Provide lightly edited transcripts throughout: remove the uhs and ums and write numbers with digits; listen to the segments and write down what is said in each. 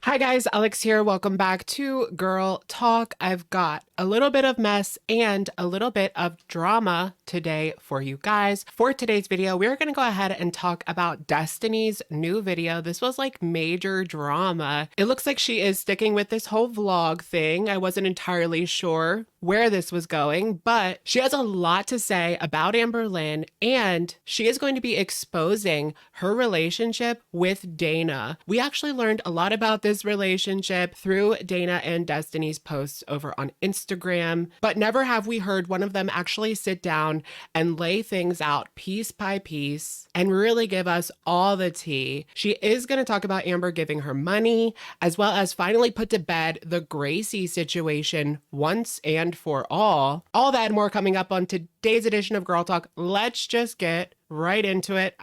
Hi guys, Alex here. Welcome back to Girl Talk. I've got a little bit of mess and a little bit of drama today for you guys. For today's video, we're going to go ahead and talk about Destiny's new video. This was like major drama. It looks like she is sticking with this whole vlog thing. I wasn't entirely sure where this was going, but she has a lot to say about Amberlynn, and she is going to be exposing her relationship with Dana. We actually learned a lot about this relationship through Dana and Destiny's posts over on Instagram, but never have we heard one of them actually sit down and lay things out piece by piece and really give us all the tea. She is going to talk about Amber giving her money, as well as finally put to bed the Gracie situation once and for all. All that and more coming up on today's edition of Girl Talk. Let's just get right into it.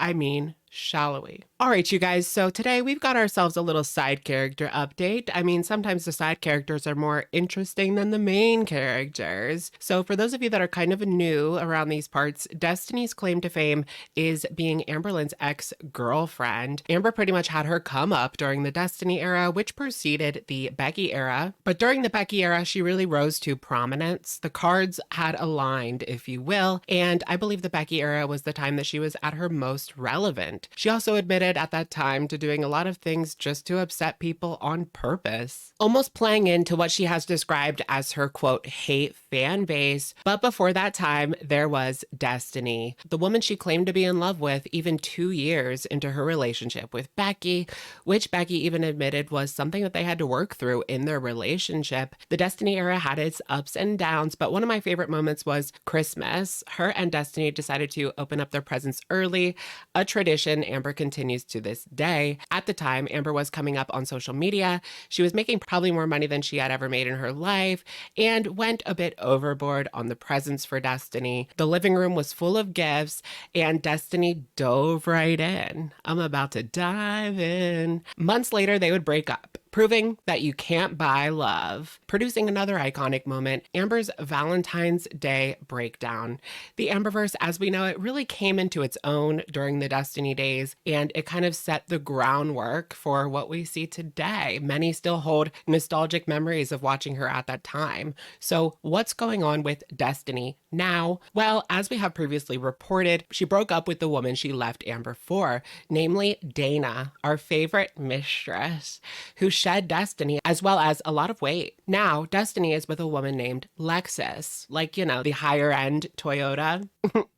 Shall we? All right, you guys. So today we've got ourselves a little side character update. Sometimes the side characters are more interesting than the main characters. So for those of you that are kind of new around these parts, Destiny's claim to fame is being Amberlynn's ex-girlfriend. Amber pretty much had her come up during the Destiny era, which preceded the Becky era. But during the Becky era, she really rose to prominence. The cards had aligned, if you will. And I believe the Becky era was the time that she was at her most relevant. She also admitted at that time to doing a lot of things just to upset people on purpose, almost playing into what she has described as her quote hate fan base. But before that time, there was Destiny, the woman she claimed to be in love with even 2 years into her relationship with Becky, which Becky even admitted was something that they had to work through in their relationship. The Destiny era had its ups and downs, but one of my favorite moments was Christmas. Her and Destiny decided to open up their presents early, a tradition Amber continues to this day. At the time, Amber was coming up on social media. She was making probably more money than she had ever made in her life and went a bit overboard on the presents for Destiny. The living room was full of gifts and Destiny dove right in. I'm about to dive in. Months later, they would break up, proving that you can't buy love. Producing another iconic moment, Amber's Valentine's Day breakdown. The Amberverse, as we know it, really came into its own during the Destiny days, and it kind of set the groundwork for what we see today. Many still hold nostalgic memories of watching her at that time. So what's going on with Destiny now? Well, as we have previously reported, she broke up with the woman she left Amber for, namely Dana, our favorite mistress, who shed Destiny as well as a lot of weight. Now, Destiny is with a woman named Lexus, like, the higher end Toyota,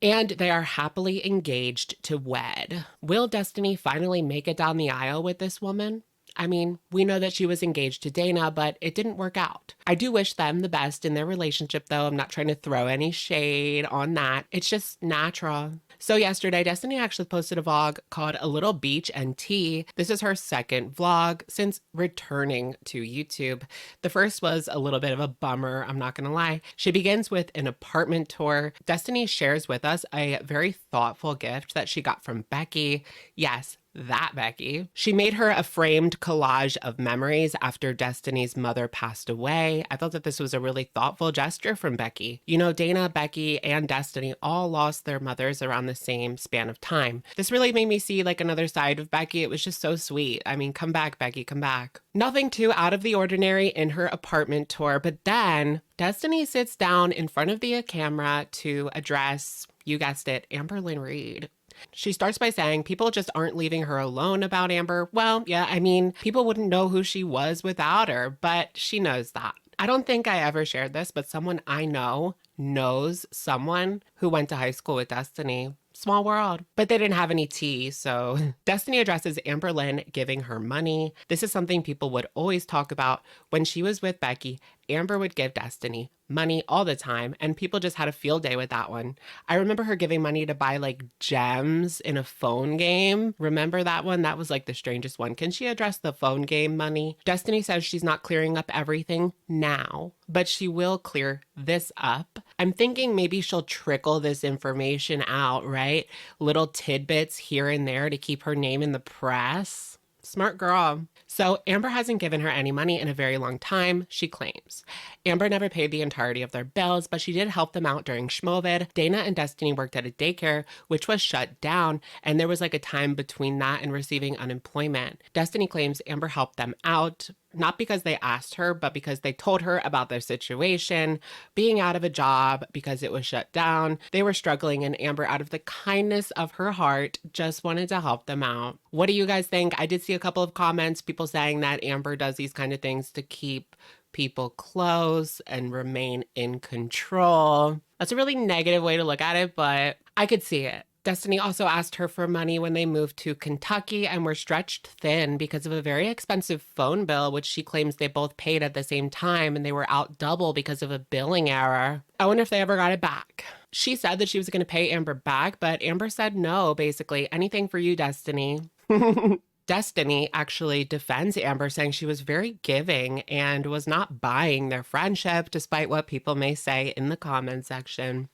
and they are happily engaged to wed. Will Destiny finally make it down the aisle with this woman? We know that she was engaged to Dana, but it didn't work out. I do wish them the best in their relationship, though. I'm not trying to throw any shade on that. It's just natural. So yesterday, Destiny actually posted a vlog called A Little Beach and Tea. This is her second vlog since returning to YouTube. The first was a little bit of a bummer, I'm not gonna lie. She begins with an apartment tour. Destiny shares with us a very thoughtful gift that she got from Becky. Yes, that Becky. She made her a framed collage of memories after Destiny's mother passed away. I thought that this was a really thoughtful gesture from Becky. Dana, Becky, and Destiny all lost their mothers around the same span of time. This really made me see like another side of Becky. It was just so sweet. Come back, Becky, come back. Nothing too out of the ordinary in her apartment tour, but then Destiny sits down in front of the camera to address, you guessed it, Amberlynn Reid. She starts by saying people just aren't leaving her alone about Amber. Well, yeah, people wouldn't know who she was without her, but she knows that. I don't think I ever shared this, but someone I know knows someone who went to high school with Destiny. Small world. But they didn't have any tea, so Destiny addresses Amberlynn giving her money. This is something people would always talk about. When she was with Becky, Amber would give Destiny money all the time, and people just had a field day with that one. I remember her giving money to buy like gems in a phone game. Remember that one? That was like the strangest one. Can she address the phone game money? Destiny says she's not clearing up everything now, but she will clear this up. I'm thinking maybe she'll trickle this information out, right? Little tidbits here and there to keep her name in the press. Smart girl. So Amber hasn't given her any money in a very long time, she claims. Amber never paid the entirety of their bills, but she did help them out during Schmovid. Dana and Destiny worked at a daycare, which was shut down, and there was like a time between that and receiving unemployment. Destiny claims Amber helped them out, not because they asked her, but because they told her about their situation, being out of a job because it was shut down. They were struggling, and Amber, out of the kindness of her heart, just wanted to help them out. What do you guys think? I did see a couple of comments, people saying that Amber does these kind of things to keep people close and remain in control. That's a really negative way to look at it, but I could see it. Destiny also asked her for money when they moved to Kentucky and were stretched thin because of a very expensive phone bill, which she claims they both paid at the same time, and they were out double because of a billing error. I wonder if they ever got it back. She said that she was going to pay Amber back, but Amber said no, basically. Anything for you, Destiny. Destiny actually defends Amber, saying she was very giving and was not buying their friendship, despite what people may say in the comment section.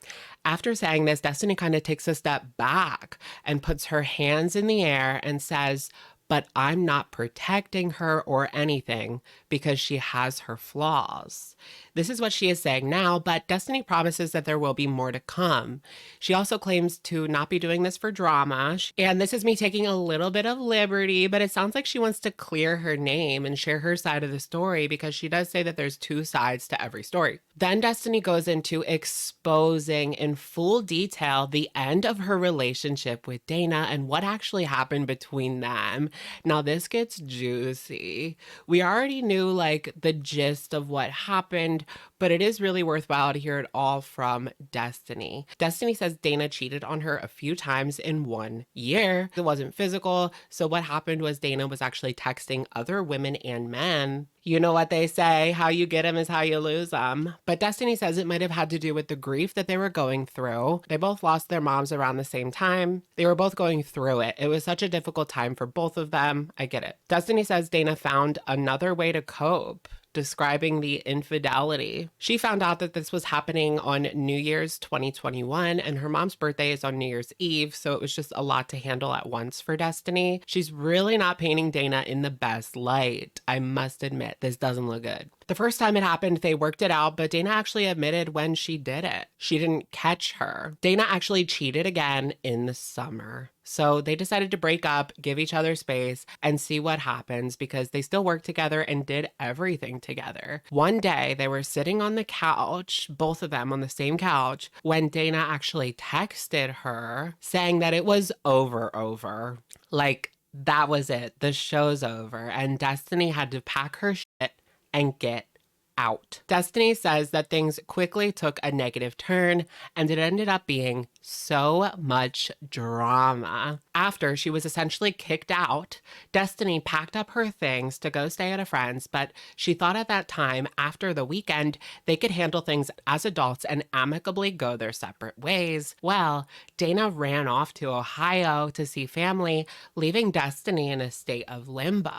After saying this, Destiny kind of takes a step back and puts her hands in the air and says, "But I'm not protecting her or anything because she has her flaws." This is what she is saying now, but Destiny promises that there will be more to come. She also claims to not be doing this for drama, and this is me taking a little bit of liberty, but it sounds like she wants to clear her name and share her side of the story, because she does say that there's two sides to every story. Then Destiny goes into exposing in full detail the end of her relationship with Dana and what actually happened between them. Now this gets juicy. We already knew like the gist of what happened, but it is really worthwhile to hear it all from Destiny. Destiny says Dana cheated on her a few times in 1 year. It wasn't physical, so what happened was Dana was actually texting other women and men. You know what they say, how you get them is how you lose them. But Destiny says it might have had to do with the grief that they were going through. They both lost their moms around the same time. They were both going through it. It was such a difficult time for both of them. I get it. Destiny says Dana found another way to cope, describing the infidelity. She found out that this was happening on New Year's 2021, and her mom's birthday is on New Year's Eve, so it was just a lot to handle at once for Destiny. She's really not painting Dana in the best light. I must admit, this doesn't look good. The first time it happened, they worked it out, but Dana actually admitted when she did it. She didn't catch her. Dana actually cheated again in the summer. So they decided to break up, give each other space, and see what happens, because they still worked together and did everything together. One day, they were sitting on the couch, both of them on the same couch, when Dana actually texted her saying that it was over. Like, that was it. The show's over. And Destiny had to pack her shit and get out. Destiny says that things quickly took a negative turn, and it ended up being so much drama. After she was essentially kicked out, Destiny packed up her things to go stay at a friend's, but she thought at that time, after the weekend, they could handle things as adults and amicably go their separate ways. Well, Dana ran off to Ohio to see family, leaving Destiny in a state of limbo.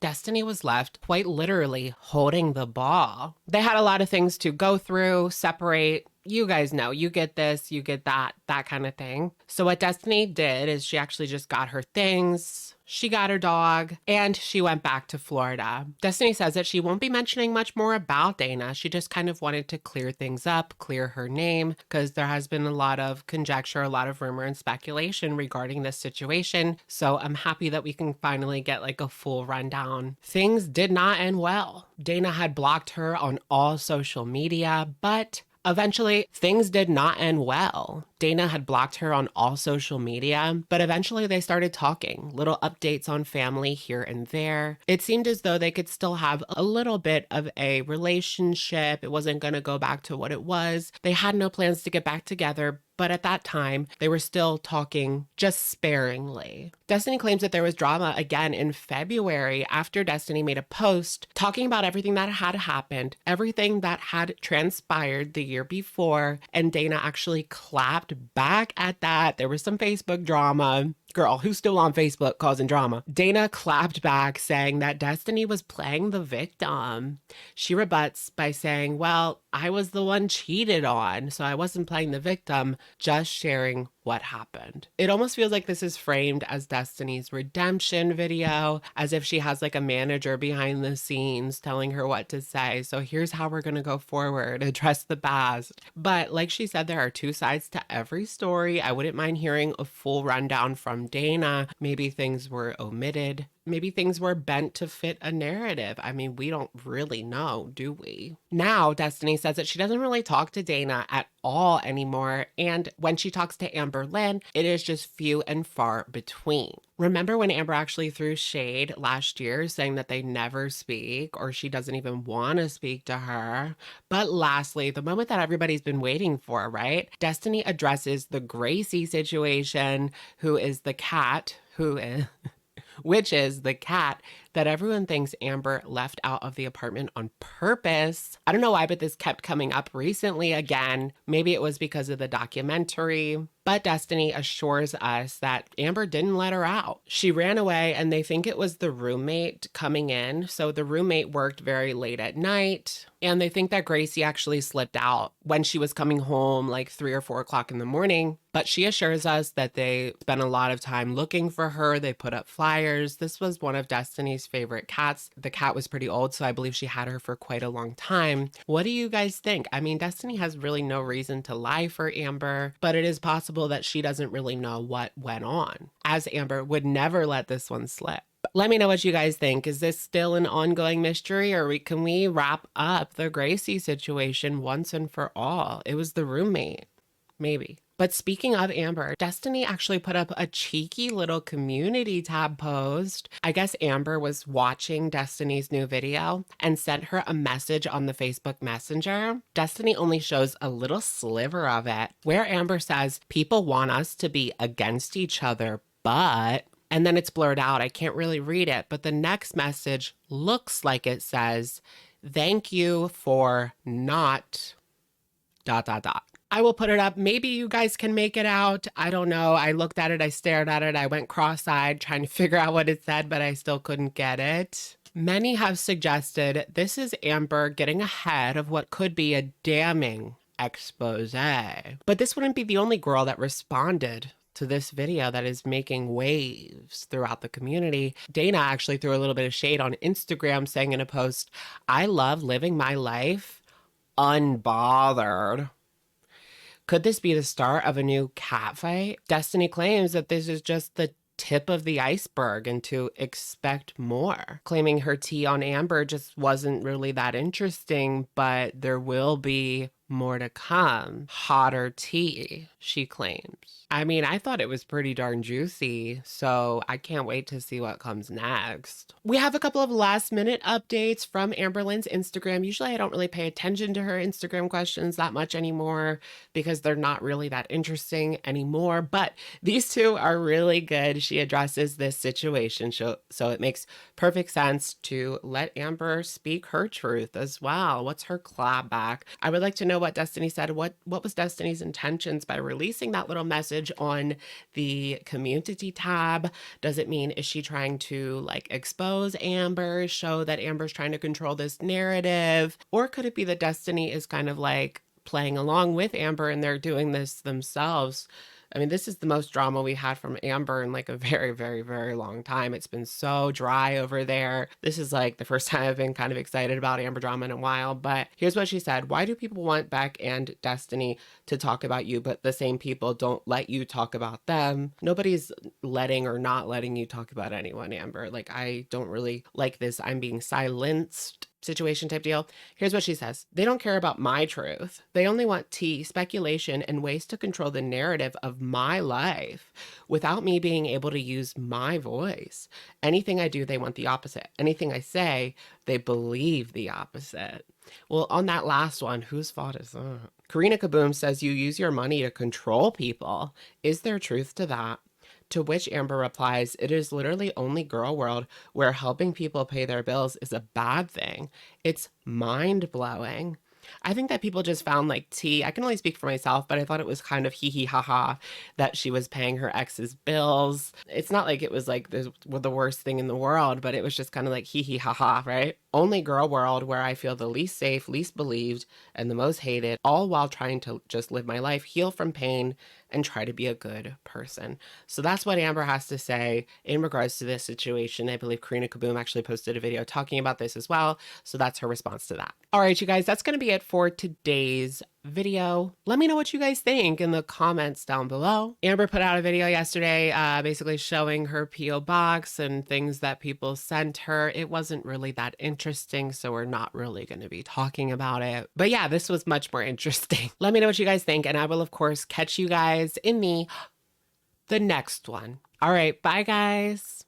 Destiny was left quite literally holding the ball. They had a lot of things to go through, separate. You guys know, you get this, you get that kind of thing. So what Destiny did is she actually just got her things, she got her dog, and she went back to Florida. Destiny says that she won't be mentioning much more about Dana. She just kind of wanted to clear things up, clear her name, because there has been a lot of conjecture, a lot of rumor and speculation regarding this situation. So I'm happy that we can finally get like a full rundown. Things did not end well. Dana had blocked her on all social media, but eventually, things did not end well. Dana had blocked her on all social media, but eventually they started talking, little updates on family here and there. It seemed as though they could still have a little bit of a relationship. It wasn't going to go back to what it was. They had no plans to get back together, but at that time, they were still talking just sparingly. Destiny claims that there was drama again in February after Destiny made a post talking about everything that had happened, everything that had transpired the year before, and Dana actually clapped back at that. There was some Facebook drama. Girl, who's still on Facebook causing drama? Dana clapped back saying that Destiny was playing the victim. She rebuts by saying, well, I was the one cheated on, so I wasn't playing the victim, just sharing what happened. It almost feels like this is framed as Destiny's redemption video, as if she has like a manager behind the scenes telling her what to say. So here's how we're going to go forward, address the past. But like she said, there are two sides to every story. I wouldn't mind hearing a full rundown from Dana. Maybe things were omitted. Maybe things were bent to fit a narrative. I mean, we don't really know, do we? Now, Destiny says that she doesn't really talk to Dana at all anymore. And when she talks to Amberlynn, it is just few and far between. Remember when Amber actually threw shade last year saying that they never speak or she doesn't even want to speak to her? But lastly, the moment that everybody's been waiting for, right? Destiny addresses the Gracie situation, who is the cat, which is the cat that everyone thinks Amber left out of the apartment on purpose. I don't know why, but this kept coming up recently again. Maybe it was because of the documentary. But Destiny assures us that Amber didn't let her out. She ran away and they think it was the roommate coming in. So the roommate worked very late at night and they think that Gracie actually slipped out when she was coming home like 3 or 4 o'clock in the morning. But she assures us that they spent a lot of time looking for her. They put up flyers. This was one of Destiny's favorite cats. The cat was pretty old, so I believe she had her for quite a long time. What do you guys think? I mean, Destiny has really no reason to lie for Amber, but it is possible that she doesn't really know what went on, as Amber would never let this one slip. Let me know what you guys think. Is this still an ongoing mystery, or can we wrap up the Gracie situation once and for all? It was the roommate. Maybe. But speaking of Amber, Destiny actually put up a cheeky little community tab post. I guess Amber was watching Destiny's new video and sent her a message on the Facebook Messenger. Destiny only shows a little sliver of it, where Amber says, "People want us to be against each other, but..." And then it's blurred out. I can't really read it, but the next message looks like it says, "Thank you for not... ... I will put it up. Maybe you guys can make it out. I don't know. I looked at it. I stared at it. I went cross-eyed trying to figure out what it said, but I still couldn't get it. Many have suggested this is Amber getting ahead of what could be a damning expose. But this wouldn't be the only girl that responded to this video that is making waves throughout the community. Dana actually threw a little bit of shade on Instagram, saying in a post, "I love living my life unbothered." Could this be the start of a new catfight? Destiny claims that this is just the tip of the iceberg and to expect more, claiming her tea on Amber just wasn't really that interesting, but there will be more to come. Hotter tea, she claims. I mean, I thought it was pretty darn juicy, so I can't wait to see what comes next. We have a couple of last minute updates from Amberlynn's Instagram. Usually I don't really pay attention to her Instagram questions that much anymore because they're not really that interesting anymore, but these two are really good. She addresses this situation, so it makes perfect sense to let Amber speak her truth as well. What's her clapback? I would like to know what Destiny said. What was Destiny's intentions by releasing that little message on the community tab? Does it mean, is she trying to like expose Amber, show that Amber's trying to control this narrative? Or could it be that Destiny is kind of like playing along with Amber and they're doing this themselves? I mean, this is the most drama we had from Amber in like a very, very, very long time. It's been so dry over there. This is like the first time I've been kind of excited about Amber drama in a while. But here's what she said. "Why do people want Beck and Destiny to talk about you, but the same people don't let you talk about them?" Nobody's letting or not letting you talk about anyone, Amber. Like, I don't really like this "I'm being silenced" situation type deal. Here's what she says. "They don't care about my truth. They only want tea, speculation, and ways to control the narrative of my life without me being able to use my voice. Anything I do, they want the opposite. Anything I say, they believe the opposite." Well, on that last one, whose fault is that? Karina Kaboom says, "You use your money to control people. Is there truth to that?" To which Amber replies, "It is literally only girl world where helping people pay their bills is a bad thing. It's mind-blowing." I think that people just found like tea. I can only speak for myself, but I thought it was kind of hee hee ha ha that she was paying her ex's bills. It's not like it was like the worst thing in the world, but it was just kind of like hee hee ha ha, right? Only girl world where I feel the least safe, least believed, and the most hated, all while trying to just live my life, heal from pain, and try to be a good person. So that's what Amber has to say in regards to this situation. I believe Karina Kaboom actually posted a video talking about this as well. So that's her response to that. All right, you guys, that's going to be it for today's video. Let me know what you guys think in the comments down below. Amber put out a video yesterday basically showing her P.O. box and things that people sent her. It wasn't really that interesting, so we're not really going to be talking about it. But yeah, this was much more interesting. Let me know what you guys think, and I will, of course, catch you guys in the next one. All right, bye, guys.